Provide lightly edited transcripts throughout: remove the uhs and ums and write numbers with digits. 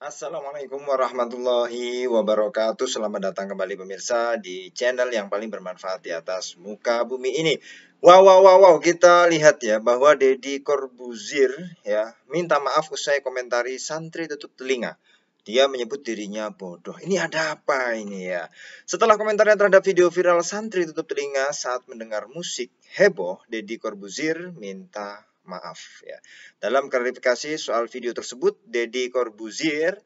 Assalamualaikum warahmatullahi wabarakatuh. Selamat datang kembali pemirsa di channel yang paling bermanfaat di atas muka bumi ini. Wow, kita lihat ya bahwa Deddy Corbuzier ya minta maaf usai komentari santri tutup telinga. Dia menyebut dirinya bodoh. Ini ada apa ini ya? Setelah komentarnya terhadap video viral santri tutup telinga saat mendengar musik heboh, Deddy Corbuzier minta maaf ya. Dalam klarifikasi soal video tersebut, Deddy Corbuzier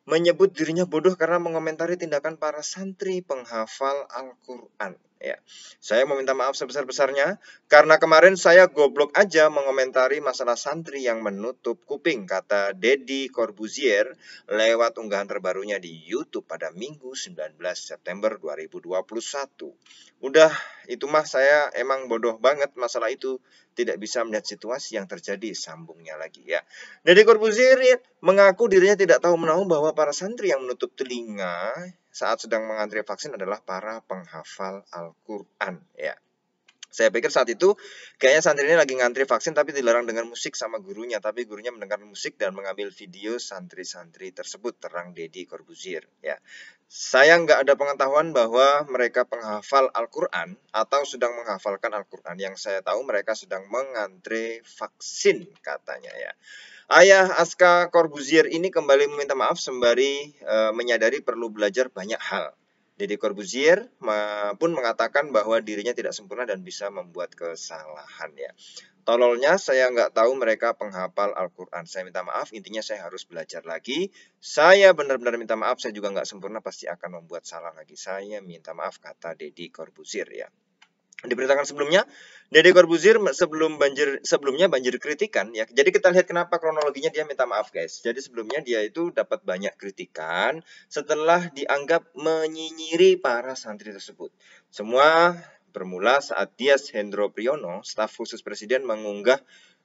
menyebut dirinya bodoh karena mengomentari tindakan para santri penghafal Al-Quran. Ya, saya meminta maaf sebesar-besarnya karena kemarin saya goblok aja mengomentari masalah santri yang menutup kuping, kata Deddy Corbuzier lewat unggahan terbarunya di YouTube pada Minggu 19 September 2021. Udah, itu mah saya emang bodoh banget masalah itu. Tidak bisa melihat situasi yang terjadi, sambungnya lagi ya. Deddy Corbuzier mengaku dirinya tidak tahu menahu bahwa para santri yang menutup telinga saat sedang mengantri vaksin adalah para penghafal Al-Quran ya. Saya pikir saat itu kayaknya santri ini lagi ngantri vaksin tapi dilarang dengar musik sama gurunya. Tapi gurunya mendengar musik dan mengambil video santri-santri tersebut, terang Deddy Corbuzier ya. Saya nggak ada pengetahuan bahwa mereka penghafal Al-Quran atau sedang menghafalkan Al-Quran. Yang saya tahu mereka sedang mengantre vaksin katanya ya. Ayah Aska Corbuzier ini kembali meminta maaf sembari menyadari perlu belajar banyak hal. Deddy Corbuzier pun mengatakan bahwa dirinya tidak sempurna dan bisa membuat kesalahan ya. Tololnya saya nggak tahu mereka penghafal Al-Quran. Saya minta maaf, intinya saya harus belajar lagi. Saya benar-benar minta maaf, saya juga nggak sempurna, pasti akan membuat salah lagi. Saya minta maaf, kata Deddy Corbuzier ya. Diberitakan sebelumnya, Deddy Corbuzier sebelumnya banjir kritikan ya. Jadi kita lihat kenapa kronologinya dia minta maaf guys. Jadi sebelumnya dia itu dapat banyak kritikan setelah dianggap menyinyiri para santri tersebut. Semua bermula saat Dias Hendro Priyono, staf khusus presiden, mengunggah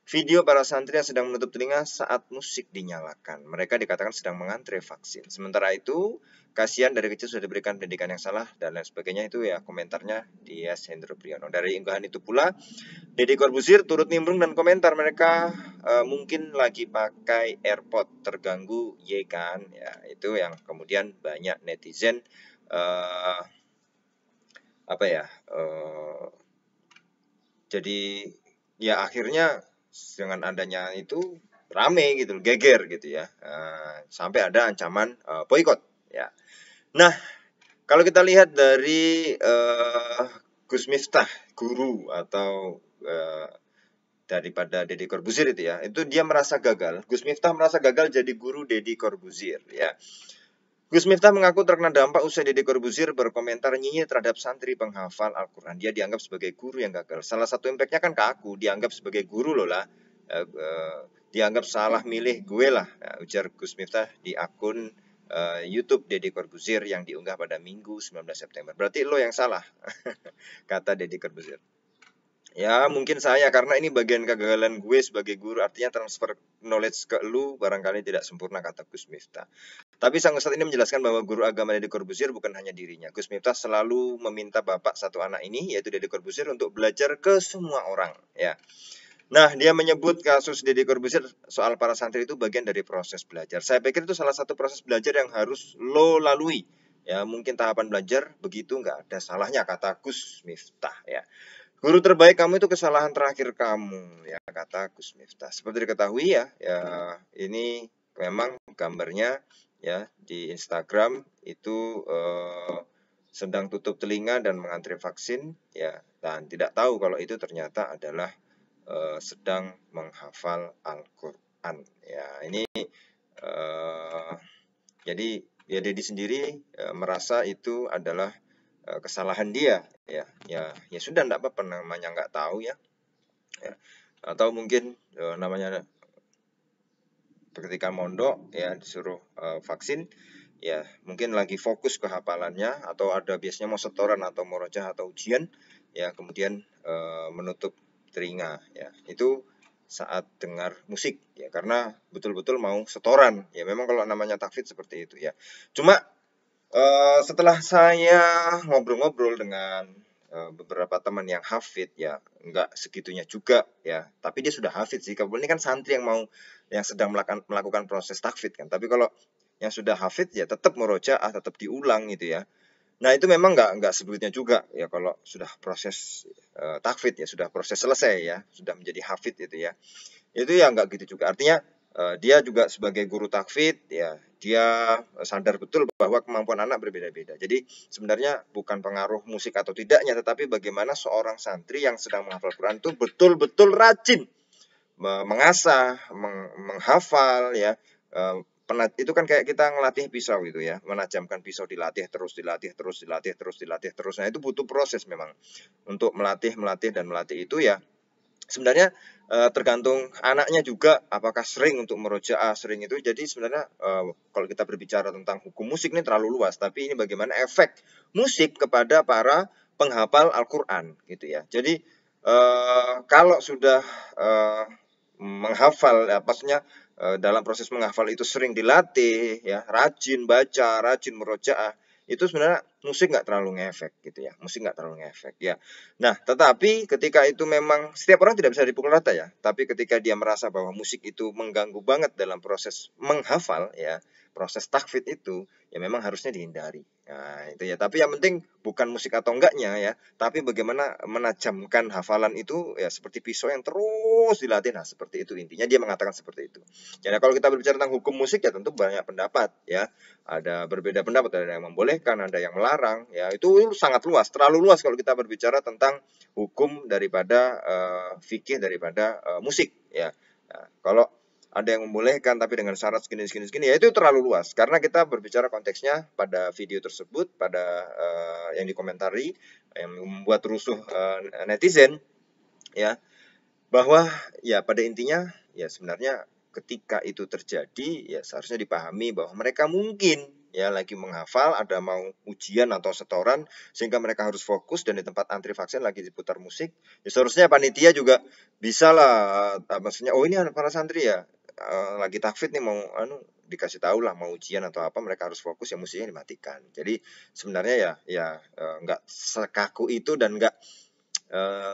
video para santri yang sedang menutup telinga saat musik dinyalakan. Mereka dikatakan sedang mengantre vaksin. Sementara itu, kasihan dari kecil sudah diberikan pendidikan yang salah dan lain sebagainya, itu ya komentarnya Dias Hendro Priyono. Dari unggahan itu pula, Deddy Corbuzier turut nimbrung dan komentar mereka mungkin lagi pakai AirPod, terganggu ye kan. Ya, itu yang kemudian banyak netizen jadi ya akhirnya dengan adanya itu rame gitu, geger gitu ya, sampai ada ancaman boykot ya. Nah, kalau kita lihat dari Gus Miftah, guru atau daripada Deddy Corbuzier itu ya, itu dia merasa gagal. Gus Miftah merasa gagal jadi guru Deddy Corbuzier ya. Gus Miftah mengaku terkena dampak usai Deddy Corbuzier berkomentar nyinyir terhadap santri penghafal Al-Quran. Dia dianggap sebagai guru yang gagal. Salah satu impactnya kan ke aku, dianggap sebagai guru loh lah. Dianggap salah milih gue lah, ujar Gus Miftah di akun YouTube Deddy Corbuzier yang diunggah pada Minggu 19 September. Berarti lo yang salah, kata Deddy Corbuzier. Ya mungkin saya, karena ini bagian kegagalan gue sebagai guru, artinya transfer knowledge ke lu barangkali tidak sempurna, kata Gus Miftah. Tapi sang ustadz ini menjelaskan bahwa guru agama Deddy Corbuzier bukan hanya dirinya. Gus Miftah selalu meminta bapak satu anak ini, yaitu Deddy Corbuzier, untuk belajar ke semua orang ya. Nah, dia menyebut kasus Deddy Corbuzier soal para santri itu bagian dari proses belajar. Saya pikir itu salah satu proses belajar yang harus lo lalui. Ya, mungkin tahapan belajar begitu nggak ada salahnya, kata Gus Miftah ya. Guru terbaik kamu itu kesalahan terakhir kamu ya, kata Gus Miftah. Seperti diketahui ya, ini memang gambarnya ya di Instagram itu sedang tutup telinga dan mengantri vaksin ya, dan tidak tahu kalau itu ternyata adalah sedang menghafal Al-Quran ya. Ini jadi ya Deddy sendiri merasa itu adalah kesalahan dia ya sudah, enggak apa-apa, namanya nggak tahu ya. Atau mungkin namanya ketika mondok ya disuruh vaksin ya, mungkin lagi fokus ke hafalannya, atau ada biasanya mau setoran atau murojaah atau ujian ya, kemudian menutup telinga ya, itu saat dengar musik ya, karena betul-betul mau setoran ya. Memang kalau namanya tahfidz seperti itu ya. Cuma setelah saya ngobrol-ngobrol dengan beberapa teman yang hafid ya, nggak segitunya juga ya, tapi dia sudah hafid sih. Kalau ini kan santri yang sedang melakukan proses tahfidz kan. Tapi kalau yang sudah hafid ya tetap murojaah, tetap diulang gitu ya. Nah itu memang nggak sebetulnya juga ya kalau sudah proses takfid ya, sudah proses selesai ya, sudah menjadi hafid itu ya. Itu ya nggak gitu juga. Artinya dia juga sebagai guru takfid ya, dia sadar betul bahwa kemampuan anak berbeda-beda. Jadi sebenarnya bukan pengaruh musik atau tidaknya, tetapi bagaimana seorang santri yang sedang menghafal Quran itu betul-betul rajin mengasah, menghafal ya. Itu kan kayak kita ngelatih pisau gitu ya, menajamkan pisau, dilatih terus, dilatih terus, dilatih terus, dilatih terus. Nah itu butuh proses memang untuk melatih dan melatih itu ya. Sebenarnya tergantung anaknya juga apakah sering untuk merojaah, sering itu. Jadi sebenarnya kalau kita berbicara tentang hukum musik ini terlalu luas, tapi ini bagaimana efek musik kepada para penghafal Al-Qur'an gitu ya. Jadi kalau sudah menghafal ya, maksudnya dalam proses menghafal itu sering dilatih ya, rajin baca, rajin murojaah, itu sebenarnya musik nggak terlalu ngefek gitu ya, musik nggak terlalu ngefek ya. Nah tetapi ketika itu memang setiap orang tidak bisa dipukul rata ya, tapi ketika dia merasa bahwa musik itu mengganggu banget dalam proses menghafal ya, proses tahfidz itu ya memang harusnya dihindari. Nah itu ya, tapi yang penting bukan musik atau enggaknya ya, tapi bagaimana menajamkan hafalan itu ya seperti pisau yang terus dilatih. Nah seperti itu intinya, dia mengatakan seperti itu. Jadi kalau kita berbicara tentang hukum musik ya tentu banyak pendapat ya, ada berbeda pendapat, ada yang membolehkan, ada yang melarang ya, itu sangat luas, terlalu luas kalau kita berbicara tentang hukum daripada fikih daripada musik ya. Nah, kalau ada yang membolehkan tapi dengan syarat segini ya itu terlalu luas, karena kita berbicara konteksnya pada video tersebut, pada yang dikomentari yang membuat rusuh netizen ya, bahwa ya pada intinya ya sebenarnya ketika itu terjadi ya seharusnya dipahami bahwa mereka mungkin ya lagi menghafal, ada mau ujian atau setoran sehingga mereka harus fokus, dan di tempat antri vaksin lagi diputar musik ya seharusnya panitia juga bisa lah maksudnya oh ini para santri ya lagi takfid nih, mau dikasih tahu lah mau ujian atau apa, mereka harus fokus ya musiknya dimatikan. Jadi sebenarnya ya nggak sekaku itu dan nggak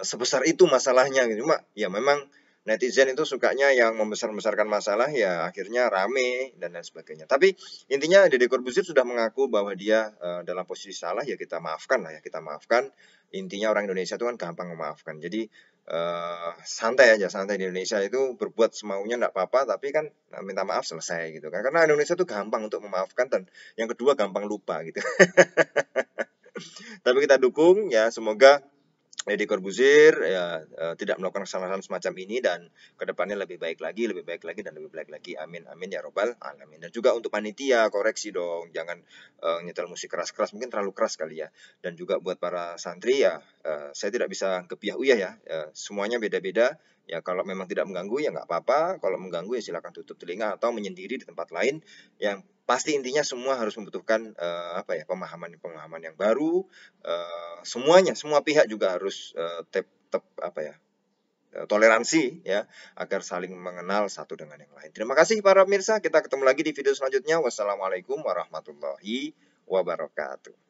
sebesar itu masalahnya gitu. Cuma ya memang netizen itu sukanya yang membesar-besarkan masalah ya akhirnya rame dan lain sebagainya. Tapi intinya Deddy Corbuzier sudah mengaku bahwa dia dalam posisi salah, ya kita maafkan lah ya, kita maafkan. Intinya orang Indonesia itu kan gampang memaafkan. Jadi santai aja, santai di Indonesia itu berbuat semaunya enggak apa-apa, tapi kan minta maaf selesai gitu kan. Karena Indonesia itu gampang untuk memaafkan, dan yang kedua gampang lupa gitu. Tapi kita dukung ya, semoga Deddy Corbuzier ya tidak melakukan kesalahan semacam ini, dan kedepannya lebih baik lagi, dan lebih baik lagi. Amin, amin ya robbal alamin. Dan juga untuk panitia, koreksi dong, jangan nyetel musik keras-keras, mungkin terlalu keras kali ya. Dan juga buat para santri ya, saya tidak bisa kepiah uyah ya, semuanya beda-beda. Ya kalau memang tidak mengganggu ya nggak apa-apa, kalau mengganggu ya silakan tutup telinga atau menyendiri di tempat lain. Yang pasti intinya semua harus membutuhkan pemahaman yang baru. Semuanya, semua pihak juga harus toleransi ya, agar saling mengenal satu dengan yang lain. Terima kasih para pemirsa, kita ketemu lagi di video selanjutnya. Wassalamualaikum warahmatullahi wabarakatuh.